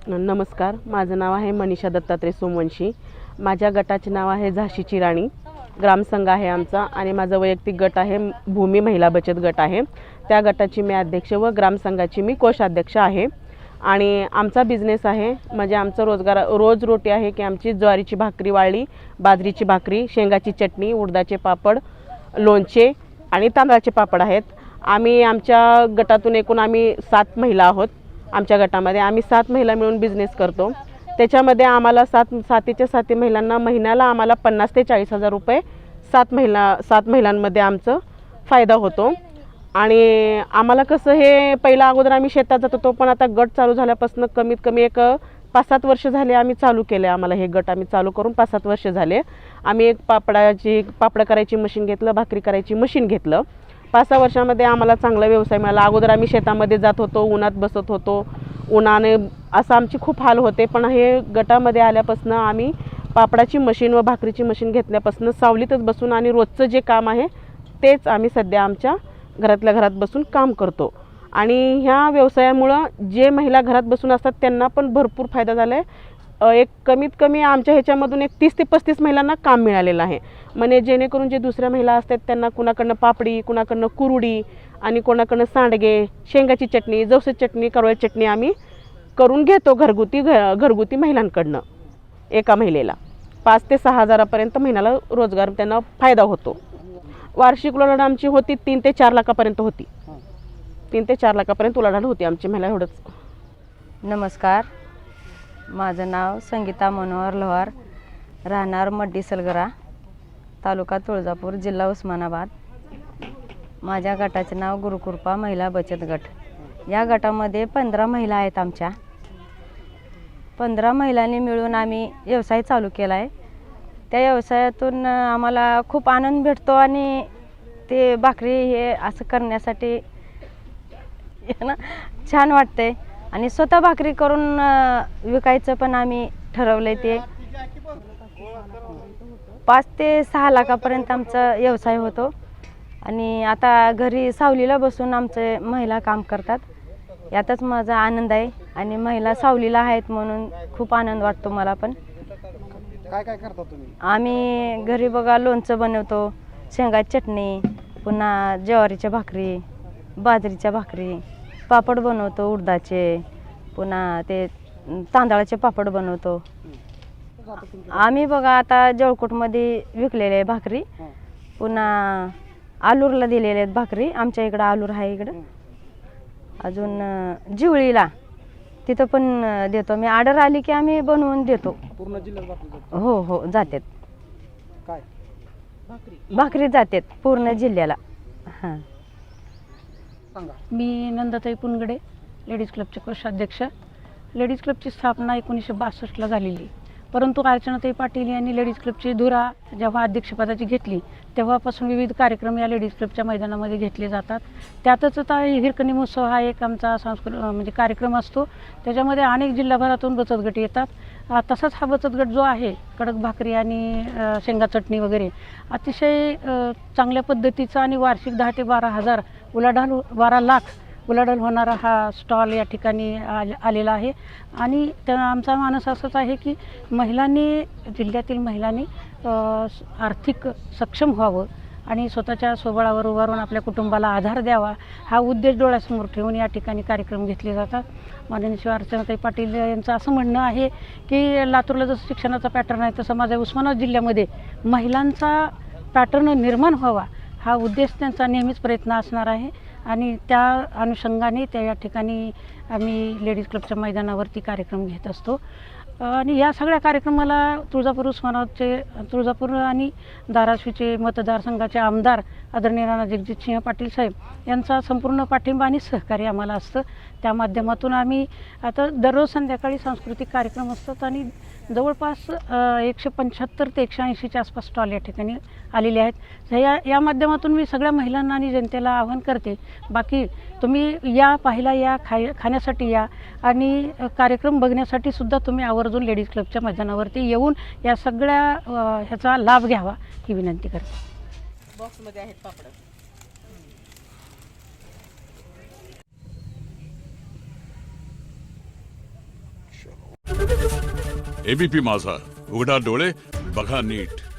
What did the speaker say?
नमस्कार, माझं नाव आहे मनीषा दत्तात्रय सोमवंशी। माझ्या गटाचे नाव आहे झाशीची राणी। ग्रामसंघ आहे आमचा आणि माझा वैयक्तिक गट आहे भूमी महिला बचत गट आहे। त्या गटाची मी अध्यक्ष व ग्रामसंघाची मी कोषाध्यक्ष आहे। आणि आमचा बिझनेस आहे म्हणजे आमचा रोज रोटी आहे की आमची ज्वारीची भाकरी वाळली, बाजरीची भाकरी, शेंगाची चटणी, उडदाचे पापड, लोणचे आणि तांदळाचे पापड आहेत। आम्ही आमच्या गटातून एकूण आम्ही 7 महिला आहोत। आमच्या गटामध्ये आम्ही 7 महिला मिळून बिझनेस करतो। त्याच्यामध्ये आम्हाला 7 महिलांना महिन्याला आम्हाला 50 ते 40 हजार रुपये 7 महिलांमध्ये आमचं फायदा होतो। आणि आम्हाला कसं हे पहिला अगोदर आम्ही शेतात जात होतो, पण आता गट चालू झाल्यापासून कमीत कमी एक 5-7 वर्ष झाले आम्ही चालू केले। आम्हाला हे गट आम्ही चालू करून 5-7 वर्ष झाले। आम्ही एक पापड करायची मशीन घेतलं, भाकरी करायची मशीन घेतलं। 5-6 वर्षामध्ये आम्हाला चांगला व्यवसाय मिळाला। अगोदर आम्ही शेतामध्ये जात होतो, उन्हात बसत होतो, उन्हाने असं आमची खूप हाल होते। पण हे गटामध्ये आल्यापासून आम्ही पापडाची मशीन व भाकरीची मशीन घेतल्यापासून सावलीतच बसून आणि रोजचं जे काम आहे तेच आम्ही सध्या आमच्या घरातल्या घरात बसून काम करतो। आणि ह्या व्यवसायामुळं जे महिला घरात बसून असतात त्यांना पण भरपूर फायदा झाला आहे। एक कमीत कमी आमच्या ह्याच्यामधून एक 30 ते 35 महिलांना काम मिळालेलं आहे। म्हणजे जेणेकरून जे दुसऱ्या महिला असतात त्यांना कुणाकडनं पापडी, कुणाकडनं कुरुडी आणि कोणाकडनं सांडगे, शेंगाची चटणी, जवसाची चटणी, करवळी चटणी आम्ही करून घेतो घरगुती महिलांकडनं। एका महिलेला 5 ते 6 हजारापर्यंत महिन्याला रोजगार त्यांना फायदा होतो। वार्षिक उलाढाल आमची होती 3 ते 4 लाखापर्यंत होती। 3 ते 4 लाखापर्यंत उलाढाल होती आमची महिला। एवढंच। नमस्कार, माझं नाव संगीता मनोहर लोहार, राहणार मड्डी सलगरा, तालुका तुळजापूर, जिल्हा उस्मानाबाद। माझ्या गटाचे नाव गुरुकृपा महिला बचत गट। या गटामध्ये 15 महिला आहेत आमच्या। 15 महिलांनी मिळून आम्ही व्यवसाय चालू केला आहे। त्या व्यवसायातून आम्हाला खूप आनंद भेटतो आणि ते भाकरी हे असं करण्यासाठी छान वाटते। आणि स्वतः भाकरी करून विकायचं पण आम्ही ठरवलंय। ते 5 ते 6 लाखापर्यंत आमचा व्यवसाय होतो। आणि आता घरी सावलीला बसून आमचे महिला काम करतात, यातच माझा आनंद आहे। आणि महिला सावलीला आहेत म्हणून खूप आनंद वाटतो मला पण। काय काय करता तुम्ही? आम्ही घरी बघा लोणचं बनवतो, शेंगाची चटणी, पुन्हा ज्वारीच्या भाकरी, बाजरीच्या भाकरी, पापड बनवतो उडदाचे, पुन्हा ते तांदळाचे पापड बनवतो। आम्ही बघा आता जळकोटमध्ये विकलेले आहे भाकरी, पुन्हा आलूरला दिलेले आहेत भाकरी। आमच्या इकडं आलूर आहे इकडं, अजून जिवळीला तिथं पण देतो। मी ऑर्डर आली की आम्ही बनवून देतो। पूर्ण जिल्ह्यात हो जातात। काय भाकरी जातात पूर्ण जिल्ह्याला। हां, सांगा। मी नंदाताई पुनगडे, लेडीज क्लबचे कोषाध्यक्ष। लेडीज क्लबची स्थापना 1962ला झालेली, परंतु अर्चनाताई पाटील यांनी लेडीज क्लबची धुरा जेव्हा अध्यक्षपदाची घेतली तेव्हापासून विविध कार्यक्रम या लेडीज क्लबच्या मैदानामध्ये घेतले जातात। त्यातच आता हिरकणी महोत्सव हा एक आमचा म्हणजे कार्यक्रम असतो। त्याच्यामध्ये अनेक जिल्हाभरातून बचत गट येतात। तसाच हा बचत गट जो आहे कडक भाकरी आणि शेंगा चटणी वगैरे अतिशय चांगल्या पद्धतीचा आणि वार्षिक 10 ते 12 हजार उलाढाल 12 लाख उलाढाल होणारा हा स्टॉल या ठिकाणी आलेला आहे। आणि आमचा मानस असंच आहे की महिलांनी, जिल्ह्यातील महिलांनी आर्थिक सक्षम व्हावं आणि स्वतःच्या स्वबळावर उभारून आपल्या कुटुंबाला आधार द्यावा, हा उद्देश डोळ्यासमोर ठेवून या ठिकाणी कार्यक्रम घेतले जातात। माननीय श्री अर्चनाताई पाटील यांचं असं म्हणणं आहे की लातूरला जसं शिक्षणाचा पॅटर्न आहे तसं माझ्या उस्मानाबाद जिल्ह्यामध्ये महिलांचा पॅटर्न निर्माण व्हावा, हा उद्देश त्यांचा नेहमीच प्रयत्न असणार आहे। आणि त्या अनुषंगाने या ठिकाणी आम्ही लेडीज क्लबच्या मैदानावरती कार्यक्रम घेत असतो। आणि या सगळ्या कार्यक्रमाला तुळजापूर आणि धाराशिवचे मतदारसंघाचे आमदार आदरणीय राणा जगजितसिंह पाटील साहेब यांचा संपूर्ण पाठिंबा आणि सहकार्य आम्हाला असतं। त्या माध्यमातून आम्ही आता दररोज संध्याकाळी सांस्कृतिक कार्यक्रम असतात आणि जवळपास 175 ते 180च्या आसपास स्टॉल या ठिकाणी आलेले आहेत। या माध्यमातून मी सगळ्या महिलांना आणि जनतेला आवाहन करते, बाकी तुम्ही या पाहायला या, खाण्यासाठी या आणि कार्यक्रम बघण्यासाठी सुद्धा तुम्ही आवर्जून लेडीज क्लबच्या मैदानावरती येऊन या सगळ्या ह्याचा लाभ घ्यावा ही विनंती करते। बॉक्समध्ये आहेत पापड। एबीपी माझा, उघडा डोळे बघा नीट.